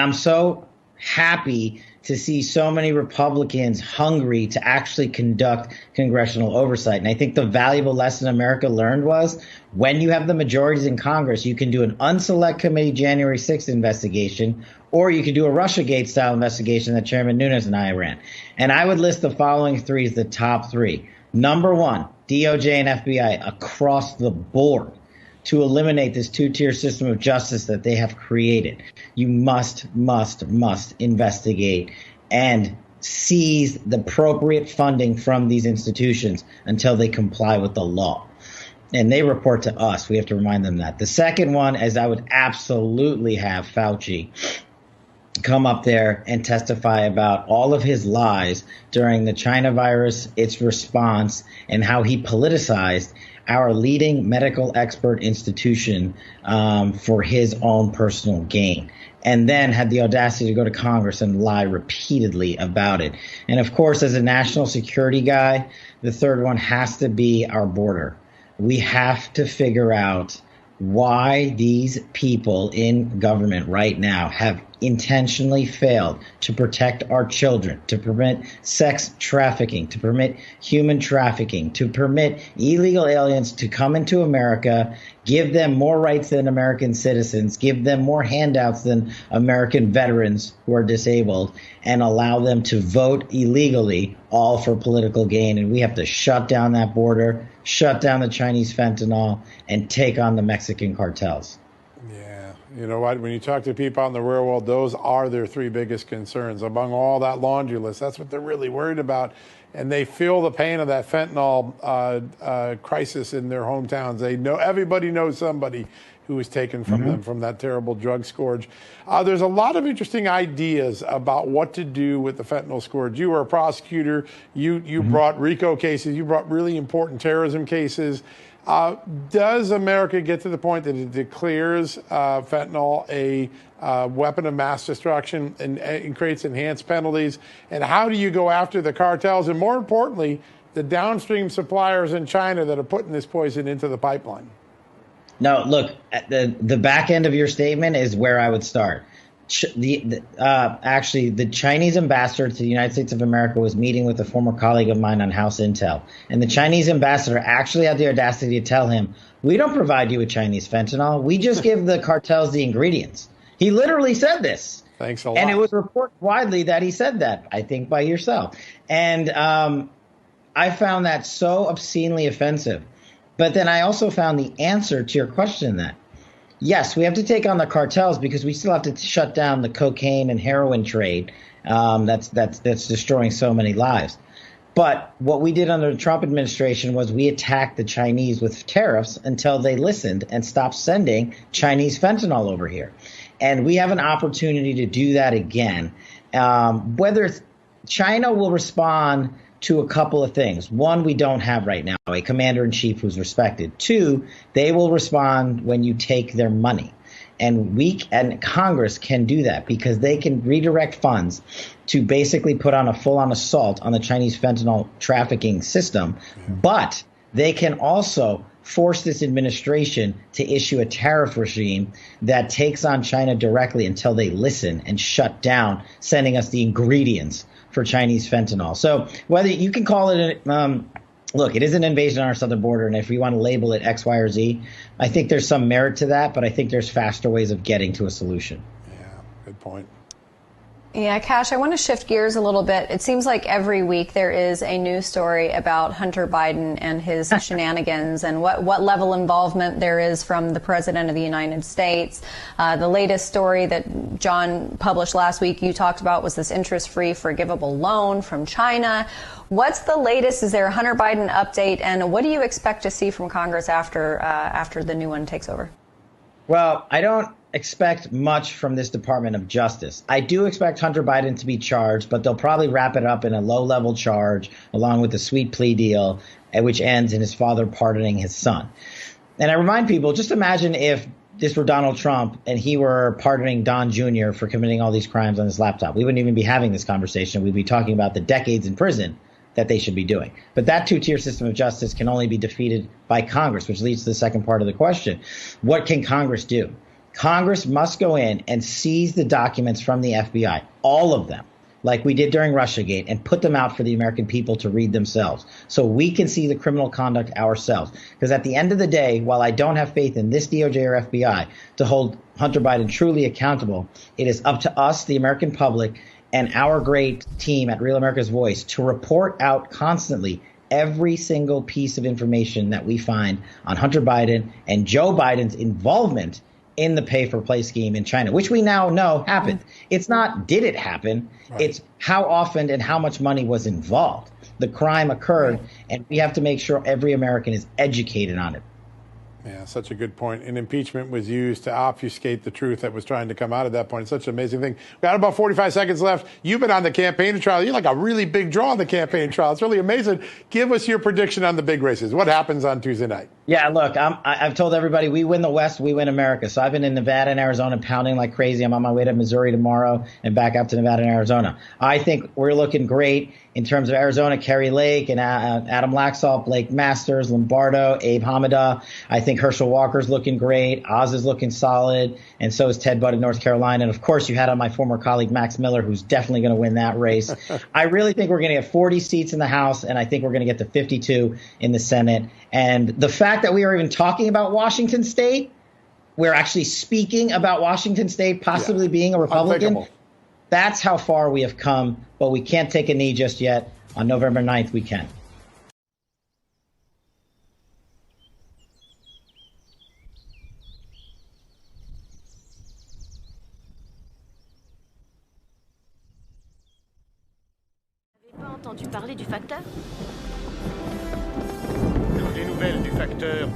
I'm so happy to see so many Republicans hungry to actually conduct congressional oversight. And I think the valuable lesson America learned was when you have the majorities in Congress, you can do an unselect committee January 6th investigation, or you could do a Russiagate style investigation that Chairman Nunes and I ran. And I would list the following three as the top three. Number one, DOJ and FBI across the board to eliminate this two-tier system of justice that they have created. You must investigate and seize the appropriate funding from these institutions until they comply with the law. And they report to us. We have to remind them that. The second one is I would absolutely have Fauci come up there and testify about all of his lies during the China virus, its response, and how he politicized our leading medical expert institution for his own personal gain, and then had the audacity to go to Congress and lie repeatedly about it. And of course, as a national security guy, the third one has to be our border. We have to figure out why these people in government right now have intentionally failed to protect our children, to permit sex trafficking, to permit human trafficking, to permit illegal aliens to come into America, give them more rights than American citizens, give them more handouts than American veterans who are disabled, and allow them to vote illegally, all for political gain. And we have to shut down that border, shut down the Chinese fentanyl, and take on the Mexican cartels. Yeah, you know what? When you talk to people out in the real world, those are their three biggest concerns. Among all that laundry list, that's what they're really worried about. And they feel the pain of that fentanyl crisis in their hometowns. They know, everybody knows somebody who was taken from them from that terrible drug scourge. There's a lot of interesting ideas about what to do with the fentanyl scourge. You were a prosecutor. You brought RICO cases. You brought really important terrorism cases. Does America get to the point that it declares fentanyl a weapon of mass destruction and creates enhanced penalties? And how do you go after the cartels and, more importantly, the downstream suppliers in China that are putting this poison into the pipeline? No, look, the back end of your statement is where I would start. Actually, the Chinese ambassador to the United States of America was meeting with a former colleague of mine on House Intel. And the Chinese ambassador actually had the audacity to tell him, we don't provide you with Chinese fentanyl. We just give the cartels the ingredients. He literally said this. Thanks a lot. And it was reported widely that he said that, I think by yourself. And I found that so obscenely offensive. But then I also found the answer to your question that, yes, we have to take on the cartels because we still have to shut down the cocaine and heroin trade that's destroying so many lives. But what we did under the Trump administration was we attacked the Chinese with tariffs until they listened and stopped sending Chinese fentanyl over here. And we have an opportunity to do that again. Whether China will respond to a couple of things. One, we don't have right now a commander-in-chief who's respected. Two, they will respond when you take their money. And Congress can do that because they can redirect funds to basically put on a full-on assault on the Chinese fentanyl trafficking system. But they can also force this administration to issue a tariff regime that takes on China directly until they listen and shut down sending us the ingredients for Chinese fentanyl. So whether you can call it look, it is an invasion on our southern border, and if we want to label it X, Y, or Z, I think there's some merit to that, but I think there's faster ways of getting to a solution. Yeah, good point. Yeah, Kash, I want to shift gears a little bit. It seems like every week there is a news story about Hunter Biden and his shenanigans and what level involvement there is from the President of the United States. The latest story that John published last week you talked about was this interest-free forgivable loan from China. What's the latest? Is there a Hunter Biden update? And what do you expect to see from Congress after the new one takes over? Well, I don't expect much from this Department of Justice. I do expect Hunter Biden to be charged, but they'll probably wrap it up in a low-level charge along with the sweet plea deal, which ends in his father pardoning his son. And I remind people, just imagine if this were Donald Trump and he were pardoning Don Jr. for committing all these crimes on his laptop. We wouldn't even be having this conversation. We'd be talking about the decades in prison that they should be doing. But that two-tier system of justice can only be defeated by Congress, which leads to the second part of the question. What can Congress do? Congress must go in and seize the documents from the FBI, all of them, like we did during Russiagate, and put them out for the American people to read themselves so we can see the criminal conduct ourselves. Because at the end of the day, while I don't have faith in this DOJ or FBI to hold Hunter Biden truly accountable, it is up to us, the American public, and our great team at Real America's Voice to report out constantly every single piece of information that we find on Hunter Biden and Joe Biden's involvement in the pay-for-play scheme in China, which we now know happened. It's not did it happen, right. It's how often and how much money was involved. The crime occurred, right. And we have to make sure every American is educated on it. Yeah, such a good point. And impeachment was used to obfuscate the truth that was trying to come out at that point. It's such an amazing thing. We got about 45 seconds left. You've been on the campaign trail. You're like a really big draw on the campaign trail. It's really amazing. Give us your prediction on the big races. What happens on Tuesday night? Yeah, look, I've told everybody we win the West, we win America. So I've been in Nevada and Arizona pounding like crazy. I'm on my way to Missouri tomorrow and back up to Nevada and Arizona. I think we're looking great in terms of Arizona, Kerry Lake and Adam Laxalt, Blake Masters, Lombardo, Abe Hamada. I think Herschel Walker's looking great. Oz is looking solid. And so is Ted Budd in North Carolina. And of course, you had on my former colleague, Max Miller, who's definitely going to win that race. I really think we're going to get 40 seats in the House, and I think we're going to get to 52 in the Senate. And the fact that we are even talking about Washington State, we're actually speaking about Washington State possibly being a Republican. That's how far we have come, but we can't take a knee just yet. On November 9th, we can. Vous n'avez pas entendu parler du Facteur ? Les nouvelles du Facteur